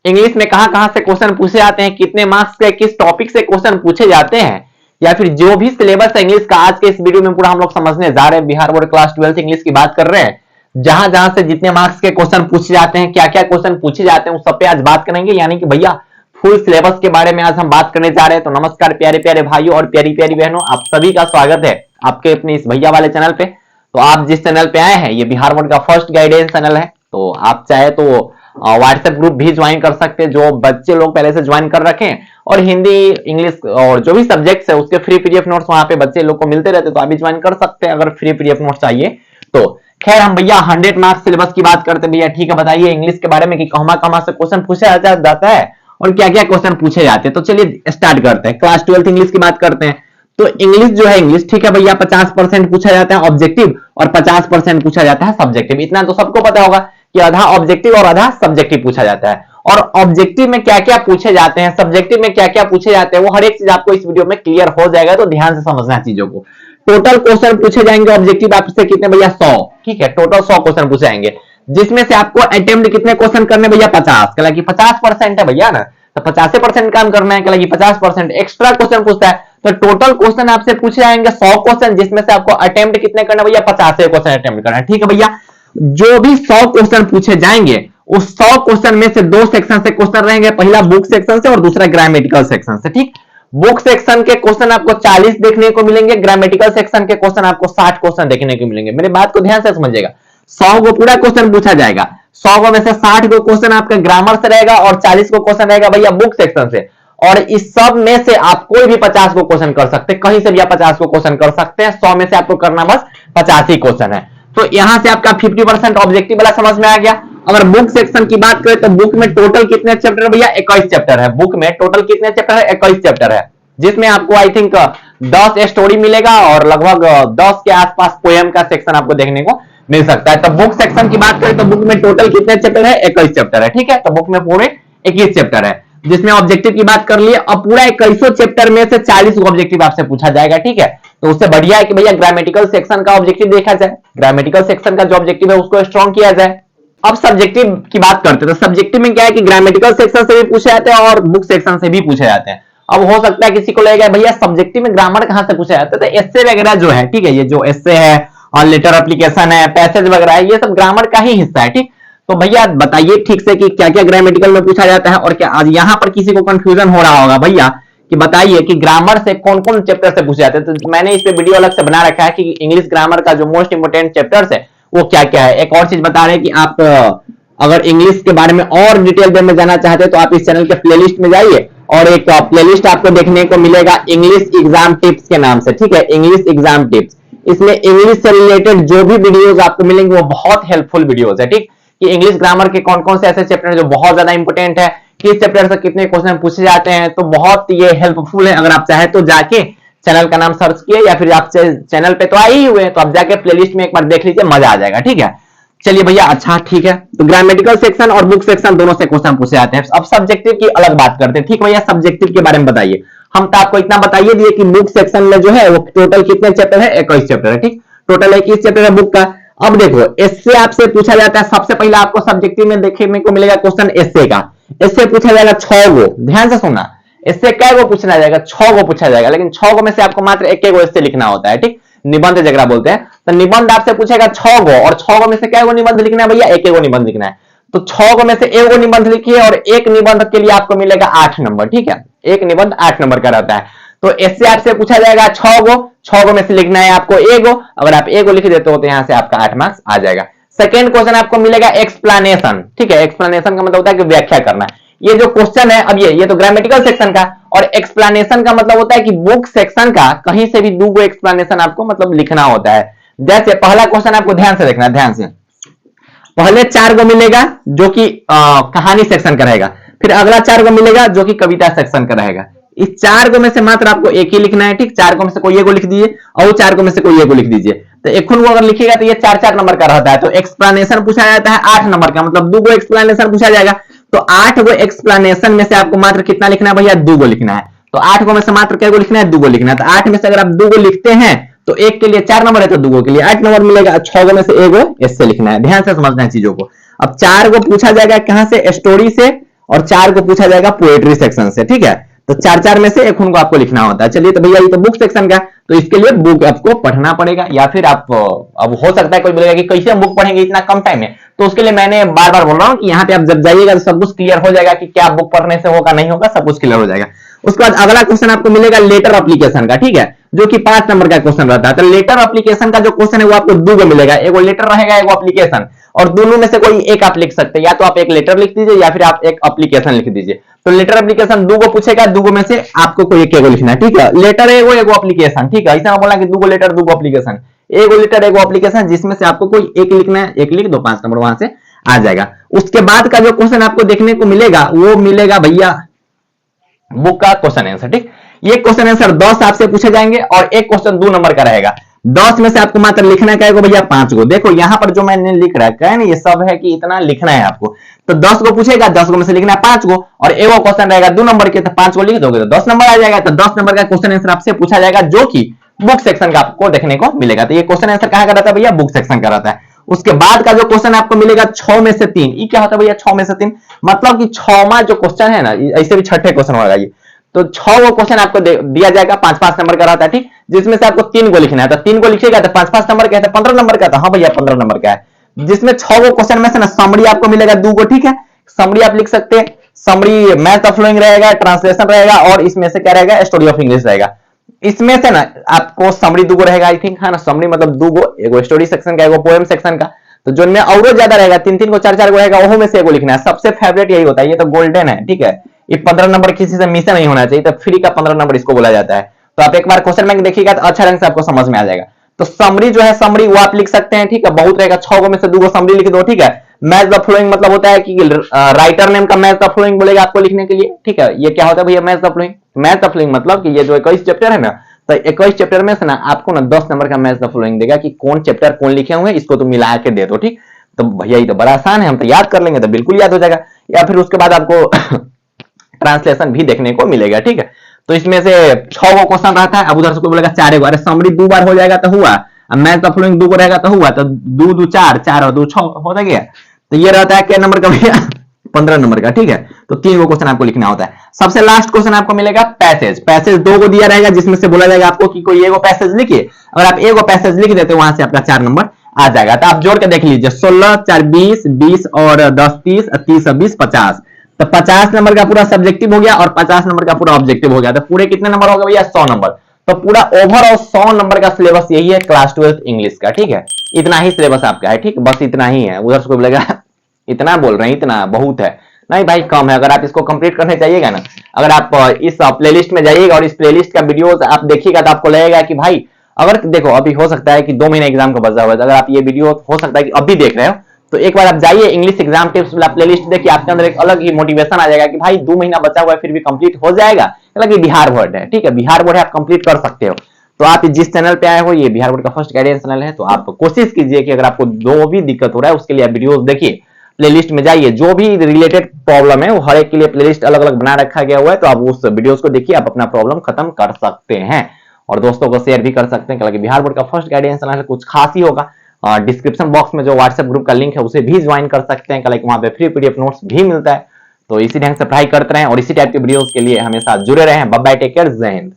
English में कहां कहां से क्वेश्चन पूछे जाते हैं, कितने मार्क्स के किस टॉपिक से क्वेश्चन पूछे जाते हैं, या फिर जो भी सिलेबस है इंग्लिश का आज के इस वीडियो में पूरा हम लोग समझने जा रहे हैं। बिहार बोर्ड क्लास 12 इंग्लिश की बात कर रहे हैं, जहां जहां से जितने मार्क्स के क्वेश्चन पूछे जाते हैं, क्या क्या क्वेश्चन पूछे जाते हैं, उस सब पे आज बात करेंगे। यानी कि भैया फुल सिलेबस के बारे में आज हम बात करने जा रहे हैं। तो नमस्कार प्यारे प्यारे भाइयों और प्यारी प्यारी बहनों, आप सभी का स्वागत है आपके अपने इस भैया वाले चैनल पे। तो आप जिस चैनल पे आए हैं ये बिहार बोर्ड का फर्स्ट गाइडेंस चैनल है। तो आप चाहे तो व्हाट्सएप ग्रुप भी ज्वाइन कर सकते हैं, जो बच्चे लोग पहले से ज्वाइन कर रखे हैं, और हिंदी इंग्लिश और जो भी सब्जेक्ट्स है उसके फ्री पीडीएफ नोट्स वहां पे बच्चे लोग को मिलते रहते हैं। तो आप भी ज्वाइन कर सकते हैं अगर फ्री पीडीएफ नोट्स चाहिए तो। खैर हम भैया 100 मार्क्स सिलेबस की बात करते हैं भैया। ठीक है, बताइए इंग्लिश के बारे में कि कहां से क्वेश्चन पूछा जाता है और क्या क्या क्वेश्चन पूछे जाते हैं। तो चलिए स्टार्ट करते हैं। क्लास 12 इंग्लिश की बात करते हैं। तो इंग्लिश जो है, इंग्लिश ठीक है भैया 50% पूछा जाता है ऑब्जेक्टिव और 50% पूछा जाता है सब्जेक्टिव। इतना तो सबको पता होगा कि आधा ऑब्जेक्टिव और आधा सब्जेक्टिव पूछा जाता है। और ऑब्जेक्टिव में क्या क्या पूछे जाते हैं, सब्जेक्टिव में क्या क्या पूछे जाते हैं, वो हर एक चीज आपको इस वीडियो में क्लियर हो जाएगा। तो ध्यान से समझना चीजों को। टोटल क्वेश्चन पूछे जाएंगे ऑब्जेक्टिव आपसे कितने भैया, 100। ठीक है, टोटल 100 क्वेश्चन पूछे जाएंगे, जिसमें से आपको अटेम्प्ट कितने क्वेश्चन करने भैया, 50। कल की 50% है भैया ना, तो 50% काम करना है। कल की 50% एक्स्ट्रा क्वेश्चन पूछता है। तो टोटल क्वेश्चन आपसे पूछे जाएंगे 100 क्वेश्चन, जिसमें से आपको अटेम्प्ट कितने करना भैया, 50 क्वेश्चन अटेम्प्ट करना है। ठीक है भैया, जो भी 100 क्वेश्चन पूछे जाएंगे उस 100 क्वेश्चन में से दो सेक्शन से क्वेश्चन रहेंगे, पहला बुक सेक्शन से और दूसरा ग्रामेटिकल सेक्शन से। ठीक, बुक सेक्शन के क्वेश्चन आपको 40 देखने को मिलेंगे, ग्रामेटिकल सेक्शन के क्वेश्चन आपको 60 क्वेश्चन देखने को मिलेंगे। मेरी बात को ध्यान से समझिएगा, 100 को पूरा क्वेश्चन पूछा जाएगा, 100 में से 60 को क्वेश्चन आपका ग्रामर से रहेगा और 40 को क्वेश्चन रहेगा भैया बुक सेक्शन से। और इस सब में से आप कोई भी 50 को क्वेश्चन कर सकते हैं, कहीं से भी आप 50 को क्वेश्चन कर सकते हैं। 100 में से आपको करना बस 50 ही क्वेश्चन है। तो यहां से आपका 50% ऑब्जेक्टिव वाला समझ में आ गया। अगर बुक सेक्शन की बात करें तो बुक में टोटल कितने चैप्टर है भैया, 21 चैप्टर है। बुक में टोटल कितने चैप्टर है, 21 चैप्टर है, जिसमें आपको आई थिंक 10 स्टोरी मिलेगा और लगभग 10 के आसपास पोएम का सेक्शन आपको देखने को मिल सकता है। तो बुक सेक्शन की बात करें तो बुक में टोटल कितने चैप्टर है, 21 चैप्टर है। ठीक है, तो बुक में पूरे 21 चैप्टर है, जिसमें ऑब्जेक्टिव की बात कर लिए। अब पूरा 21 चैप्टर में से 40 ऑब्जेक्टिव आपसे पूछा जाएगा। ठीक है, तो उससे बढ़िया है कि भैया ग्रामेटिकल सेक्शन का ऑब्जेक्टिव देखा जाए, ग्रामेटिकल सेक्शन का जो ऑब्जेक्टिव है उसको स्ट्रॉन्ग किया जाए। अब सब्जेक्टिव की बात करते हैं। तो सब्जेक्टिव में क्या है कि ग्रामेटिकल सेक्शन से भी पूछे जाते हैं और बुक सेक्शन से भी पूछे जाते हैं। अब हो सकता है किसी को लगेगा भैया सब्जेक्टिव में ग्रामर कहां से पूछा जाता है, तो एस्से वगैरह जो है, ठीक है, ये जो एस्से है और लेटर एप्लीकेशन है, पैसेज वगैरह है, ये सब ग्रामर का ही हिस्सा है। ठीक, तो भैया बताइए ठीक से कि क्या क्या ग्रामेटिकल में पूछा जाता है और क्या। आज यहां पर किसी को कंफ्यूजन हो रहा होगा भैया कि बताइए कि ग्रामर से कौन कौन चैप्टर से पूछे जाते हैं। तो मैंने इस पे वीडियो अलग से बना रखा है कि इंग्लिश ग्रामर का जो मोस्ट इंपोर्टेंट चैप्टर्स है वो क्या क्या है। एक और चीज बता रहे हैं कि आप अगर इंग्लिश के बारे में और डिटेल में जानना चाहते हैं तो आप इस चैनल के प्लेलिस्ट में जाइए और एक प्लेलिस्ट आपको देखने को मिलेगा इंग्लिश एग्जाम टिप्स के नाम से। ठीक है, इंग्लिश एग्जाम टिप्स, इसमें इंग्लिश से रिलेटेड जो भी वीडियोस आपको मिलेंगे वो बहुत हेल्पफुल वीडियोस है। ठीक, कि इंग्लिश ग्रामर के कौन कौन से ऐसे चैप्टर हैं जो बहुत ज्यादा इंपोर्टेंट है, किस चैप्टर से कितने क्वेश्चन पूछे जाते हैं, तो बहुत ये हेल्पफुल है। अगर आप चाहे तो जाके चैनल का नाम सर्च किए या फिर आप चैनल पे तो आए ही हुए तो आप जाके प्लेलिस्ट में एक बार देख लीजिए, मजा आ जाएगा। ठीक है, चलिए भैया, अच्छा ठीक है। तो ग्रामेटिकल सेक्शन और बुक सेक्शन दोनों से क्वेश्चन पूछे जाते हैं। अब सब्जेक्टिव की अलग बात करते हैं। ठीक भैया, सब्जेक्टिव के बारे में बताइए। हम तो आपको इतना बताइए दिए कि बुक सेक्शन में जो है वो टोटल कितने चैप्टर है, 21 चैप्टर है। ठीक, टोटल 21 चैप्टर है बुक का। अब देखो एस्से आपसे पूछा जाता है। सबसे पहले आपको सब्जेक्टिव में देखने को मिलेगा क्वेश्चन एस्से का। एस्से पूछा जाएगा 6 गो, ध्यान से सुनना। इससे कै गो पूछना जाएगा, 6 गो पूछा जाएगा, लेकिन 6 गो में से आपको मात्र एक गो एस्से लिखना होता है। ठीक, निबंध जगह बोलते हैं। तो निबंध आपसे पूछेगा 6 गो और 6 गो में से कै गो निबंध लिखना है भैया, एक गो निबंध लिखना है। तो 6 गो में से एक गो निबंध लिखिए और एक निबंध के लिए आपको मिलेगा 8 नंबर। ठीक है, एक निबंध 8 नंबर का रहता है। तो इससे आपसे पूछा जाएगा 6 गो में से लिखना है आपको एगो। अगर आप एगो लिख देते हो तो यहां से आपका 8 मार्क्स आ जाएगा। सेकेंड क्वेश्चन आपको मिलेगा एक्सप्लेनेशन। ठीक है, एक्सप्लेनेशन का मतलब होता है कि व्याख्या करना। ये जो क्वेश्चन है, अब ये तो ग्रामेटिकल सेक्शन का, और एक्सप्लेनेशन का मतलब होता है कि बुक सेक्शन का कहीं से भी 2 गो एक्सप्लेनेशन आपको मतलब लिखना होता है। जैसे पहला क्वेश्चन आपको ध्यान से देखना, ध्यान से। पहले 4 गो मिलेगा जो कि कहानी सेक्शन का रहेगा, फिर अगला 4 गो मिलेगा जो कि कविता सेक्शन का रहेगा। इस 4 गो में से मात्र आपको एक ही लिखना है। ठीक, 4 गो में से कोई एक गो लिख दीजिए और 4 गो में से कोई एक गो लिख दीजिए। तो एक को अगर लिखिएगा तो ये 4-4 नंबर का रहता है। तो एक्सप्लेनेशन पूछा जाता है 8 नंबर का, मतलब 2 गो एक्सप्लेनेशन पूछा जाएगा। तो 8 गो एक्सप्लेनेशन में से आपको मात्र कितना लिखना है भैया, 2 गो लिखना है। तो 8 गो में से मात्र क्या गो लिखना है, 2 गो लिखना है। तो 8 में से अगर आप 2 गो लिखते हैं तो एक के लिए 4 नंबर है, तो 2 गो के लिए 8 नंबर मिलेगा। 6 गो में से एक गो इससे लिखना है। ध्यान से समझना है चीजों को। अब 4 गो पूछा जाएगा कहां से, स्टोरी से और 4 को पूछा जाएगा पोएट्री सेक्शन से, ठीक है। तो 4 में से एक उनको आपको लिखना होता है। चलिए, तो भैया ये तो बुक सेक्शन का, तो इसके लिए बुक आपको पढ़ना पड़ेगा, या फिर आप अब हो सकता है कोई बोलेगा कि कैसे हम बुक पढ़ेंगे इतना कम टाइम में, तो उसके लिए मैंने बार बार बोल रहा हूं कि यहाँ पे आप जब जाइएगा तो सब कुछ क्लियर हो जाएगा कि क्या बुक पढ़ने से होगा नहीं होगा, सब कुछ क्लियर हो जाएगा। उसके बाद अगला क्वेश्चन आपको मिलेगा लेटर एप्लीकेशन का, ठीक है, जो कि 5 नंबर का क्वेश्चन रहता है। तो लेटर एप्लीकेशन का जो क्वेश्चन है वो आपको दो मिलेगा, एगो लेटर रहेगा, एगो एप्लीकेशन, और दोनों में से कोई एक आप लिख सकते हैं, या तो आप एक लेटर लिख दीजिए या फिर आप एक एप्लीकेशन लिख दीजिए। तो लेटर एप्लीकेशन दो को पूछेगा, दो में से आपको कोई एक एगो लिखना है, ठीक है। लेटर एगो, एगो एप्लीकेशन, ठीक है, ऐसा बोला कि दो लेटर दो एप्लीकेशन, एगो लेटर एगो एप्लीकेशन, जिसमें से आपको कोई एक लिखना है, एक लिख दो, 5 नंबर वहां से आ जाएगा। उसके बाद का जो क्वेश्चन आपको देखने को मिलेगा वो मिलेगा भैया बुक का क्वेश्चन आंसर, ठीक। ये क्वेश्चन आंसर 10 आपसे पूछे जाएंगे और एक क्वेश्चन 2 नंबर का रहेगा। 10 में से आपको मात्र लिखना क्या है भैया 5 को। देखो यहां पर जो मैंने लिख रखा है ना, ये सब है कि इतना लिखना है आपको। तो 10 को पूछेगा, 10 में से लिखना है 5 को, और एगो क्वेश्चन रहेगा 2 नंबर के, तो 5 को लिख दोगे तो 10 नंबर आ जाएगा। तो 10 नंबर का क्वेश्चन आंसर आपसे पूछा जाएगा, जो कि बुक सेक्शन का आपको देखने को मिलेगा। तो ये क्वेश्चन आंसर कहां का रहता है भैया, बुक सेक्शन का रहता है। उसके बाद का जो क्वेश्चन आपको मिलेगा 6 में से 3, ये क्या होता है भैया 6 में से 3, मतलब कि 6वां जो क्वेश्चन है ना, ऐसे भी छठे क्वेश्चन होगा ये। तो 6 वो क्वेश्चन आपको दिया जाएगा, 5-5 नंबर का रहता है, ठीक, जिसमें से आपको 3 को लिखना है। तो 3 को लिखिएगा तो 5-5 नंबर का है, तो 15 नंबर का था, हाँ भैया 15 नंबर का है, जिसमें 6 वो क्वेश्चन में से ना समरी आपको मिलेगा 2 को, ठीक है। समरी आप लिख सकते हैं, समरी मैथ ऑफ फ्लोइंग रहेगा, ट्रांसलेशन रहेगा, और इसमें से क्या रहेगा, स्टोरी ऑफ इंग्लिश रहेगा। इसमें से ना आपको समरी 2 रहेगा, आई थिंक, है ना, समरी मतलब 2, एगो स्टोरी सेक्शन का, एगो पोएम सेक्शन का। तो जो में और ज्यादा रहेगा, 3-3 को 4-4 को रहेगा, वो में से एगो लिखना है। सबसे फेवरेट यही होता है, ये तो गोल्डन है, ठीक है। ये 15 नंबर किसी से मिस नहीं होना चाहिए, तो फ्री का 15 नंबर इसको बोला जाता है। तो आप एक बार क्वेश्चन बैंक देखिएगा तो अच्छा ढंग से आपको समझ में आ जाएगा। तो समरी जो है, समरी वो आप लिख सकते हैं, ठीक है, बहुत रहेगा, 6 में से 2 समरी लिख दो, ठीक है। मैच द फ्लोइंग मतलब होता है कि राइटर नेम का मैच द फ्लोइंग बोलेगा आपको लिखने के लिए, ठीक है। ये क्या होता है भैया match the flowing, match the flowing मतलब कि ये जो 21 चैप्टर है ना, तो 21 चैप्टर में से ना आपको ना 10 नंबर का मैच द फ्लोइंग देगा कि कौन चैप्टर कौन लिखे हुए हैं, इसको तो मिला के दे दो, ठीक। तो भैया ये तो बड़ा आसान है, हम तो याद कर लेंगे तो बिल्कुल याद हो जाएगा। या फिर उसके बाद आपको ट्रांसलेशन भी देखने को मिलेगा, ठीक है। तो इसमें से 6 को क्वेश्चन रहता है। अब उधर से कोई बोलेगा 4 अरे समरी 2 बार हो जाएगा तो हुआ, अब मैथ द फ्लोइंग 2 को रहेगा तो हुआ, तो 2-2 4, 4 और 2 6 हो गया। तो ये रहता है क्या नंबर का भैया 15 नंबर का, ठीक है। तो 3 को क्वेश्चन आपको लिखना होता है। सबसे लास्ट क्वेश्चन आपको मिलेगा पैसेज। पैसेज 2 को दिया रहेगा, जिसमें से बोला जाएगा आपको कि कोई एगो पैसेज लिखिए। अगर आप एगो पैसेज लिख देते हो वहां से आपका 4 नंबर आ जाएगा। तो आप जोड़ के देख लीजिए, 16 4 20, 20 और 10 30, 30 और 20 50। तो 50 नंबर का पूरा सब्जेक्टिव हो गया और 50 नंबर का पूरा ऑब्जेक्टिव हो गया। तो पूरे कितने नंबर हो गए भैया 100 नंबर। तो पूरा ओवरऑल 100 नंबर का सिलेबस यही है क्लास 12 इंग्लिश का, ठीक है। इतना ही सिलेबस आपका है, ठीक, बस इतना ही है। उधर से कोई बोलेगा इतना बोल रहे हैं, इतना बहुत है, नहीं भाई कम है। अगर आप इसको कंप्लीट करने चाहिएगा ना, अगर आप इस प्लेलिस्ट में जाइएगा और इस प्लेलिस्ट का वीडियोस आप देखिएगा तो आपको लगेगा कि भाई, अगर देखो अभी हो सकता है कि 2 महीने एग्जाम का बचा हुआ है, अगर आप ये वीडियो हो सकता है कि अभी देख रहे हो, तो एक बार आप जाइए इंग्लिश एग्जाम टिप्स वाला प्लेलिस्ट देखिए, आपके अंदर एक अलग ही मोटिवेशन आ जाएगा कि भाई 2 महीना बचा हुआ है फिर भी कंप्लीट हो जाएगा। हालांकि बिहार बोर्ड है, ठीक है, बिहार बोर्ड है, आप कंप्लीट कर सकते हो। तो आप जिस चैनल पे आए हो, ये बिहार बोर्ड का फर्स्ट गाइडेंस चैनल है, तो आप कोशिश कीजिए कि अगर आपको जो भी दिक्कत हो रहा है उसके लिए आप वीडियोस देखिए, प्लेलिस्ट में जाइए, जो भी रिलेटेड प्रॉब्लम है वो हर एक के लिए प्लेलिस्ट अलग अलग बना रखा गया हुआ है। तो आप उस वीडियोस को देखिए, आप अपना प्रॉब्लम खत्म कर सकते हैं और दोस्तों को शेयर भी कर सकते हैं। हालांकि बिहार बोर्ड का फर्स्ट गाइडेंस चैनल है, कुछ खास ही होगा। डिस्क्रिप्शन बॉक्स में जो व्हाट्सएप ग्रुप का लिंक है उसे भी ज्वाइन कर सकते हैं, हालांकि वहां पे फ्री पीडीएफ नोट्स भी मिलता है। तो इसी ढंग से पढ़ाई करते रहें और इसी टाइप के वीडियोस के लिए हमेशा जुड़े रहें। बाय बाय, टेक केयर, जय हिंद।